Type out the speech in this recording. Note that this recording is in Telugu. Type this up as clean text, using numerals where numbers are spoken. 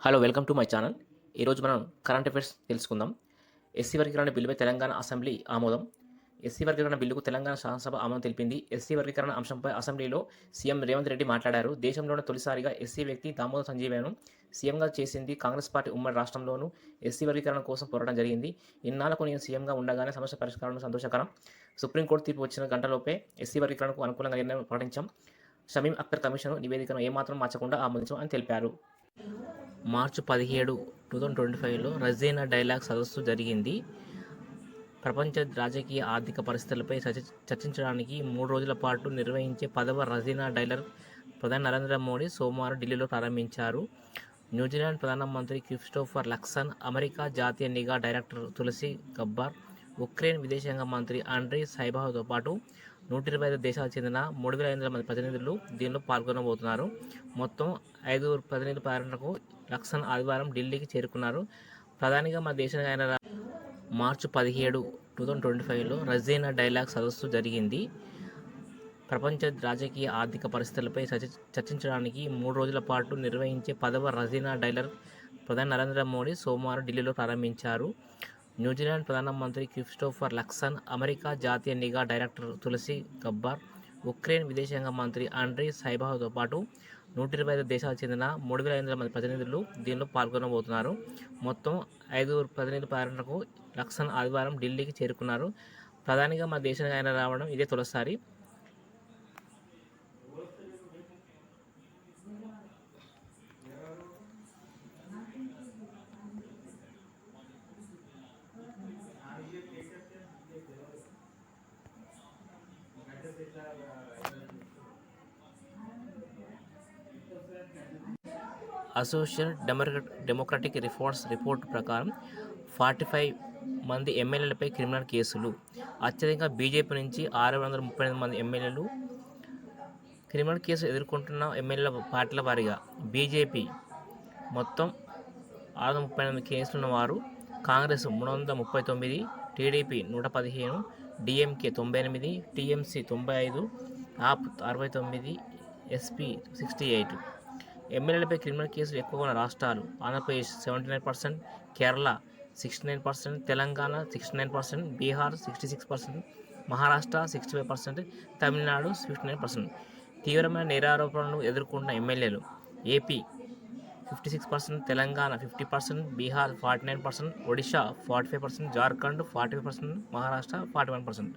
Hello welcome to my channel. ఈరోజు మనం కరెంట్ అఫైర్స్ తెలుసుకుందాం. ఎస్సీ వర్గీకరణ బిల్లుపై తెలంగాణ అసెంబ్లీ ఆమోదం. ఎస్సీ వర్గీకరణ బిల్లుకు తెలంగాణ శాసనసభ ఆమోదం తెలిపింది. ఎస్సీ వర్గీకరణ అంశంపై అసెంబ్లీలో సీఎం రేవంత్ రెడ్డి మాట్లాడారు. దేశంలోనే తొలిసారిగా ఎస్సీ వ్యక్తి దామోదర్ సంజీవయ్యను సీఎంగా చేసింది కాంగ్రెస్ పార్టీ. ఉమ్మడి రాష్ట్రంలోనూ ఎస్సీ వర్గీకరణ కోసం పోరాటం జరిగింది. ఇన్నాళ్లకు నేను సీఎంగా ఉండగానే సమస్య పరిష్కారం సంతోషకరం. సుప్రీంకోర్టు తీర్పు వచ్చిన గంటలోపే ఎస్సీ వర్గీకరణకు అనుకూలంగా నిర్ణయం ప్రకటించాం. షమీం అఖ్తర్ కమిషన్ నివేదికను ఏమాత్రం మార్చకుండా ఆమోదించాం అని తెలిపారు. మార్చి 17, 2025లో రజీనా డైలాగ్ సదస్సు జరిగింది. ప్రపంచ రాజకీయ, ఆర్థిక పరిస్థితులపై చర్చించడానికి 3 రోజుల పాటు నిర్వహించే 10వ రజీనా డైలాగ్ ప్రధాని నరేంద్ర మోడీ సోమవారం ఢిల్లీలో ప్రారంభించారు. న్యూజిలాండ్ ప్రధానమంత్రి క్రిస్టోఫర్ లక్సన్, అమెరికా జాతీయ నిఘా డైరెక్టర్ తులసి గబ్బార్, ఉక్రెయిన్ విదేశాంగ మంత్రి ఆండ్రీ సైబాహ్తో పాటు 125 దేశాలకు చెందిన 3,500 మంది ప్రతినిధులు దీనిలో పాల్గొనబోతున్నారు. మొత్తం 5 ప్రతినిధుల పర్యటనకు లక్సన్ ఆదివారం ఢిల్లీకి చేరుకున్నారు. ప్రధానిగా మన దేశానికి ఆయన మార్చి 17, 2025లో రజీనా డైలాగ్ సదస్సు జరిగింది. ప్రపంచ రాజకీయ, ఆర్థిక పరిస్థితులపై చర్చించడానికి 3 రోజుల పాటు నిర్వహించే 10వ రజీనా డైలాగ్ ప్రధాని నరేంద్ర మోడీ సోమవారం ఢిల్లీలో ప్రారంభించారు. న్యూజిలాండ్ ప్రధానమంత్రి క్రిస్టోఫర్ లక్సన్, అమెరికా జాతీయ నిఘా డైరెక్టర్ తులసి గబ్బార్, ఉక్రెయిన్ విదేశాంగ మంత్రి ఆండ్రీ సైబాహ్తో పాటు 125 దేశాలకు చెందిన 3,500 మంది ప్రతినిధులు దీనిలో పాల్గొనబోతున్నారు. మొత్తం 5 ప్రతినిధుల పర్యటనకు లక్సన్ ఆదివారం ఢిల్లీకి చేరుకున్నారు. ప్రధానిగా మన దేశానికి ఆయన రావడం ఇదే తొలిసారి. అసోసియేషన్ డెమోక్రటిక్ రిఫార్మ్స్ రిపోర్ట్ ప్రకారం 45 మంది ఎమ్మెల్యేలపై క్రిమినల్ కేసులు. అత్యధికంగా బీజేపీ నుంచి 638 మంది ఎమ్మెల్యేలు క్రిమినల్ కేసులు ఎదుర్కొంటున్న ఎమ్మెల్యేల పార్టీల వారీగా బీజేపీ మొత్తం 638 కేసులున్న వారు, కాంగ్రెస్ 339, టీడీపీ 115, డీఎంకే 98, టీఎంసీ 95, ఆప్ 69, ఎస్పీ 68. ఎమ్మెల్యేలపై క్రిమినల్ కేసులు ఎక్కువగా ఉన్న రాష్ట్రాలు: ఆంధ్రప్రదేశ్ 79%, కేరళ 69%, తెలంగాణ 69%, బీహార్ 66%, మహారాష్ట్ర 65%, తమిళనాడు 59%. తీవ్రమైన నేరారోపణలు ఎదుర్కొంటున్న ఎమ్మెల్యేలు: ఏపీ 56%, తెలంగాణ 50%, బీహార్ 49%, ఒడిశా 45%, జార్ఖండ్ 45%, మహారాష్ట్ర 41%.